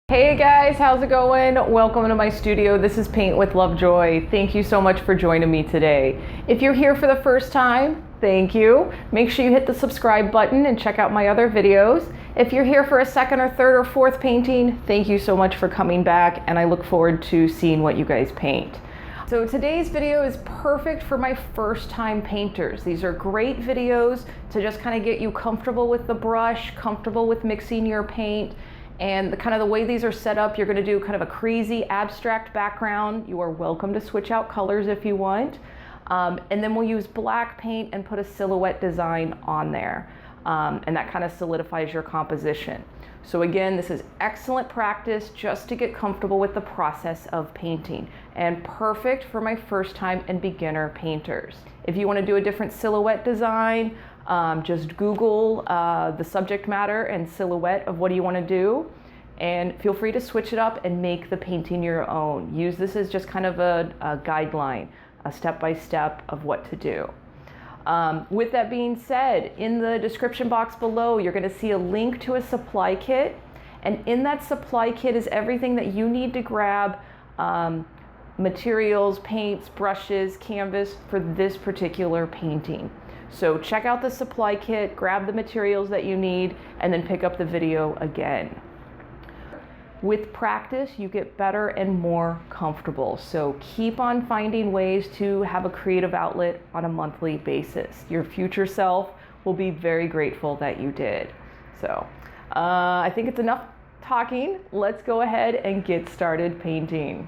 Hey guys, how's it going? Welcome to my studio. This is Paint with Lovejoy. Thank you so much for joining me today. If you're here for the first time, thank you. Make sure you hit the subscribe button and check out my other videos. If you're here for a second or third or fourth painting, thank you so much for coming back, and I look forward to seeing what you guys paint. So today's video is perfect for my first time painters. These are great videos to just kind of get you comfortable with the brush, comfortable with mixing your paint. And the way these are set up, you're going to do kind of a crazy abstract background. You are welcome to switch out colors if you want. And then we'll use black paint and put a silhouette design on there. And that kind of solidifies your composition. So again, this is excellent practice just to get comfortable with the process of painting, and perfect for my first time and beginner painters. If you want to do a different silhouette design, just Google the subject matter and silhouette of what do you want to do, and feel free to switch it up and make the painting your own. Use this as just kind of a guideline, a step-by-step of what to do. With that being said, in the description box below, you're going to see a link to a supply kit, and in that supply kit is everything that you need to grab, materials, paints, brushes, canvas for this particular painting. So check out the supply kit, grab the materials that you need, and then pick up the video again. With practice, you get better and more comfortable. So keep on finding ways to have a creative outlet on a monthly basis. Your future self will be very grateful that you did. So I think it's enough talking. Let's go ahead and get started painting.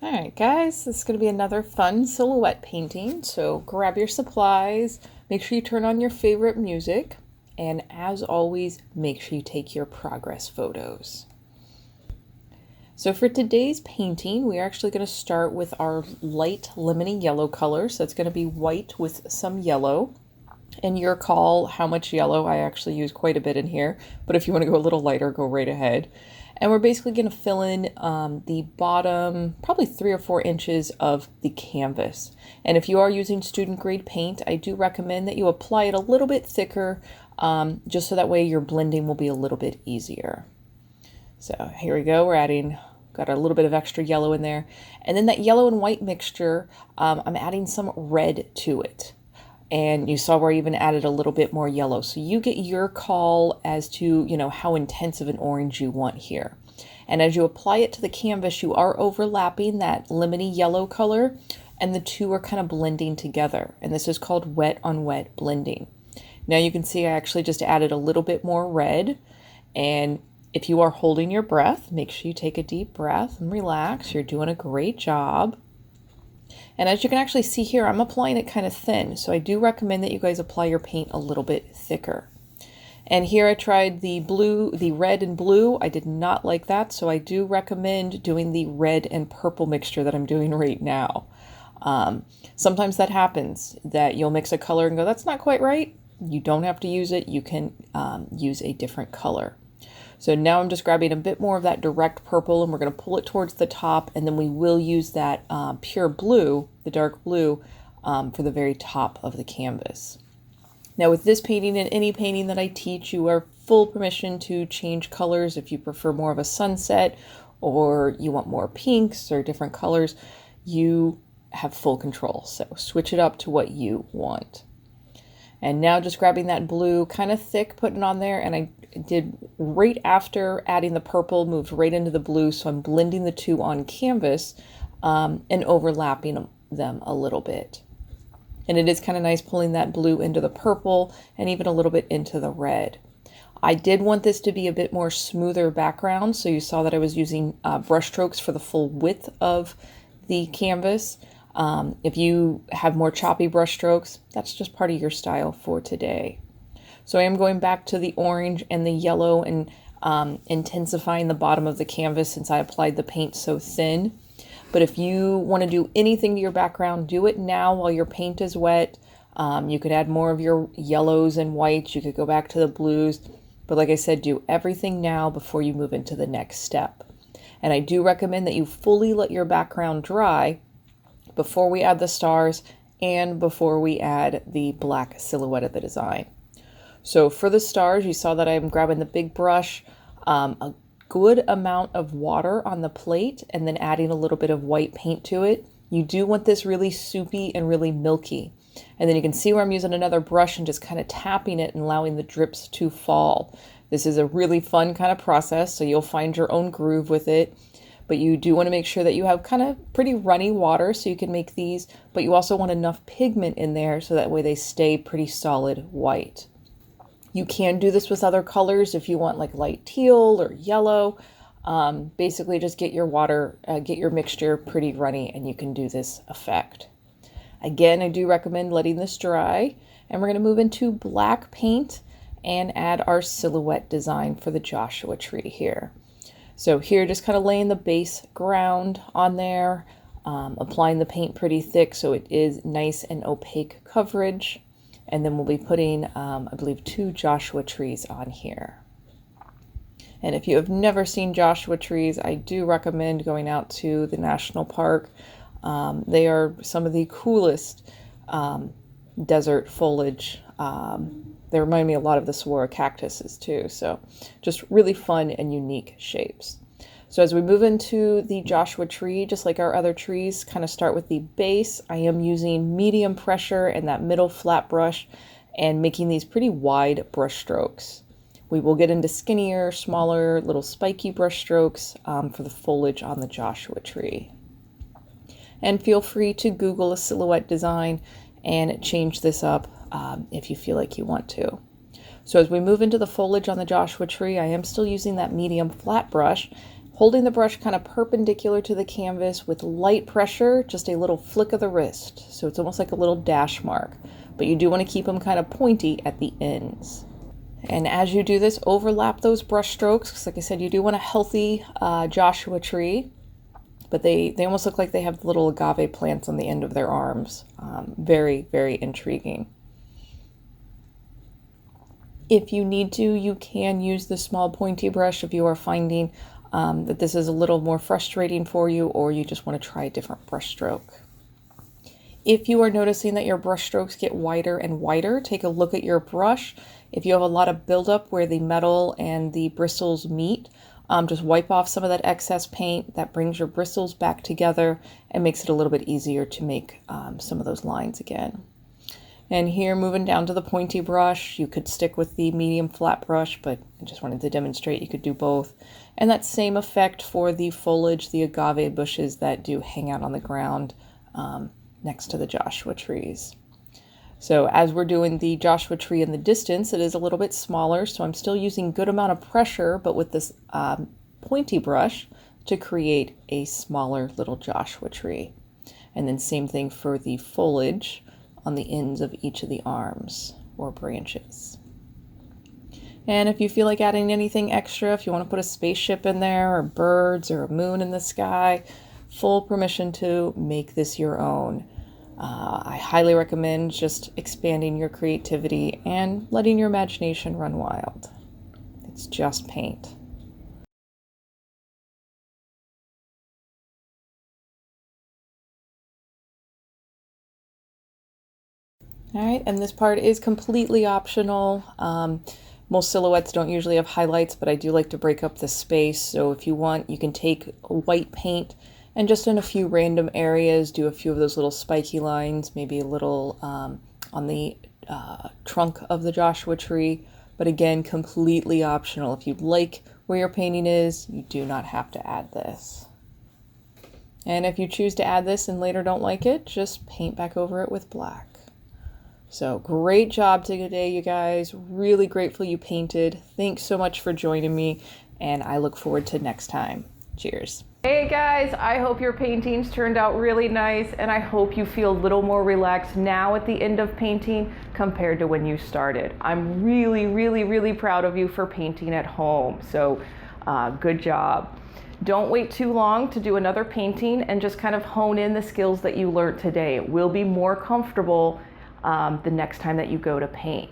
Alright guys, this is going to be another fun silhouette painting, so grab your supplies, make sure you turn on your favorite music, and as always, make sure you take your progress photos. So for today's painting, we are actually going to start with our light lemony yellow color, so it's going to be white with some yellow. And your call how much yellow. I actually use quite a bit in here, but if you want to go a little lighter, go right ahead. And we're basically going to fill in the bottom, probably 3 or 4 inches of the canvas. And if you are using student grade paint, I do recommend that you apply it a little bit thicker, just so that way your blending will be a little bit easier. So here we go, got a little bit of extra yellow in there. And then that yellow and white mixture, I'm adding some red to it. And you saw where I even added a little bit more yellow. So you get your call as to, how intense of an orange you want here. And as you apply it to the canvas, you are overlapping that lemony yellow color, and the two are kind of blending together. And this is called wet on wet blending. Now you can see I actually just added a little bit more red. And if you are holding your breath, make sure you take a deep breath and relax. You're doing a great job. And as you can actually see here, I'm applying it kind of thin. So I do recommend that you guys apply your paint a little bit thicker. And here I tried the red and blue. I did not like that. So I do recommend doing the red and purple mixture that I'm doing right now. Sometimes that happens, that you'll mix a color and go, that's not quite right. You don't have to use it. You can use a different color. So now I'm just grabbing a bit more of that direct purple, and we're going to pull it towards the top, and then we will use that pure blue, the dark blue, for the very top of the canvas. Now with this painting and any painting that I teach, you are full permission to change colors if you prefer more of a sunset or you want more pinks or different colors. You have full control, so switch it up to what you want. And now just grabbing that blue, kind of thick, putting it on there, and I did right after adding the purple, moved right into the blue, so I'm blending the two on canvas and overlapping them a little bit. And it is kind of nice pulling that blue into the purple and even a little bit into the red. I did want this to be a bit more smoother background, so you saw that I was using brush strokes for the full width of the canvas. If you have more choppy brush strokes, that's just part of your style for today. So I am going back to the orange and the yellow and intensifying the bottom of the canvas since I applied the paint so thin. But if you want to do anything to your background, do it now while your paint is wet. You could add more of your yellows and whites. You could go back to the blues. But like I said, do everything now before you move into the next step. And I do recommend that you fully let your background dry before we add the stars and before we add the black silhouette of the design. So for the stars, you saw that I'm grabbing the big brush, a good amount of water on the plate, and then adding a little bit of white paint to it. You do want this really soupy and really milky. And then you can see where I'm using another brush and just kind of tapping it and allowing the drips to fall. This is a really fun kind of process, so you'll find your own groove with it. But you do want to make sure that you have kind of pretty runny water so you can make these, but you also want enough pigment in there so that way they stay pretty solid white. You can do this with other colors if you want like light teal or yellow. Basically just get your water, get your mixture pretty runny and you can do this effect. Again, I do recommend letting this dry, and we're going to move into black paint and add our silhouette design for the Joshua tree here. So here, just kind of laying the base ground on there, applying the paint pretty thick so it is nice and opaque coverage. And then we'll be putting, I believe, 2 Joshua trees on here. And if you have never seen Joshua trees, I do recommend going out to the national park. They are some of the coolest desert foliage. They remind me a lot of the saguaro cactuses too. So just really fun and unique shapes. So as we move into the Joshua tree, just like our other trees, kind of start with the base. I am using medium pressure and that middle flat brush and making these pretty wide brush strokes. We will get into skinnier, smaller, little spiky brush strokes for the foliage on the Joshua tree. And feel free to Google a silhouette design and change this up if you feel like you want to. So as we move into the foliage on the Joshua tree, I am still using that medium flat brush, holding the brush kind of perpendicular to the canvas with light pressure, just a little flick of the wrist. So it's almost like a little dash mark, but you do want to keep them kind of pointy at the ends. And as you do this, overlap those brush strokes, because like I said, you do want a healthy Joshua tree, but they almost look like they have little agave plants on the end of their arms. Very, very intriguing. If you need to, you can use the small pointy brush if you are finding that this is a little more frustrating for you, or you just want to try a different brush stroke. If you are noticing that your brush strokes get wider and wider, take a look at your brush. If you have a lot of buildup where the metal and the bristles meet, just wipe off some of that excess paint. That brings your bristles back together and makes it a little bit easier to make some of those lines again. And here, moving down to the pointy brush, you could stick with the medium flat brush, but I just wanted to demonstrate you could do both. And that same effect for the foliage, the agave bushes that do hang out on the ground next to the Joshua trees. So as we're doing the Joshua tree in the distance, it is a little bit smaller, so I'm still using good amount of pressure, but with this pointy brush to create a smaller little Joshua tree. And then same thing for the foliage on the ends of each of the arms or branches. And if you feel like adding anything extra, if you want to put a spaceship in there or birds or a moon in the sky, full permission to make this your own. I highly recommend just expanding your creativity and letting your imagination run wild. It's just paint. All right, and this part is completely optional. Most silhouettes don't usually have highlights, but I do like to break up the space. So if you want, you can take white paint and just in a few random areas, do a few of those little spiky lines, maybe a little on the trunk of the Joshua tree. But again, completely optional. If you like where your painting is, you do not have to add this. And if you choose to add this and later don't like it, just paint back over it with black. So great job today, you guys. Really grateful you painted. Thanks so much for joining me, and I look forward to next time. Cheers. Hey guys, I hope your paintings turned out really nice, and I hope you feel a little more relaxed now at the end of painting compared to when you started. I'm really, really, really proud of you for painting at home. So good job. Don't wait too long to do another painting and just kind of hone in the skills that you learned today. It will be more comfortable the next time that you go to paint.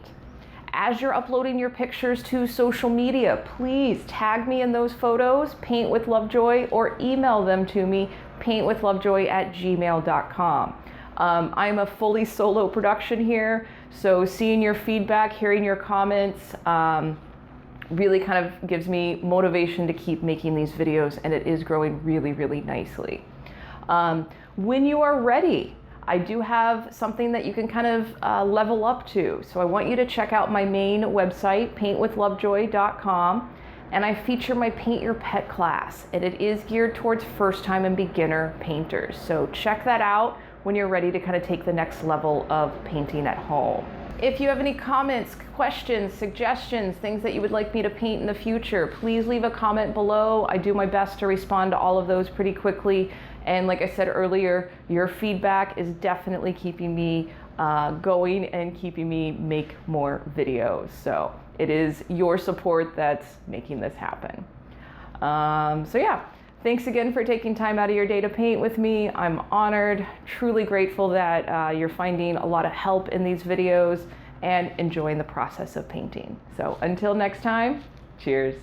As you're uploading your pictures to social media, please tag me in those photos, Paint with Lovejoy, or email them to me, paintwithlovejoy@gmail.com. I'm a fully solo production here, so seeing your feedback, hearing your comments, really kind of gives me motivation to keep making these videos, and it is growing really, really nicely. When you are ready, I do have something that you can kind of level up to. So I want you to check out my main website, paintwithlovejoy.com, and I feature my Paint Your Pet class, and it is geared towards first-time and beginner painters. So check that out when you're ready to kind of take the next level of painting at home. If you have any comments, questions, suggestions, things that you would like me to paint in the future, please leave a comment below. I do my best to respond to all of those pretty quickly. And like I said earlier, your feedback is definitely keeping me going and keeping me make more videos. So it is your support that's making this happen. So yeah, thanks again for taking time out of your day to paint with me. I'm honored, truly grateful that you're finding a lot of help in these videos and enjoying the process of painting. So until next time, cheers.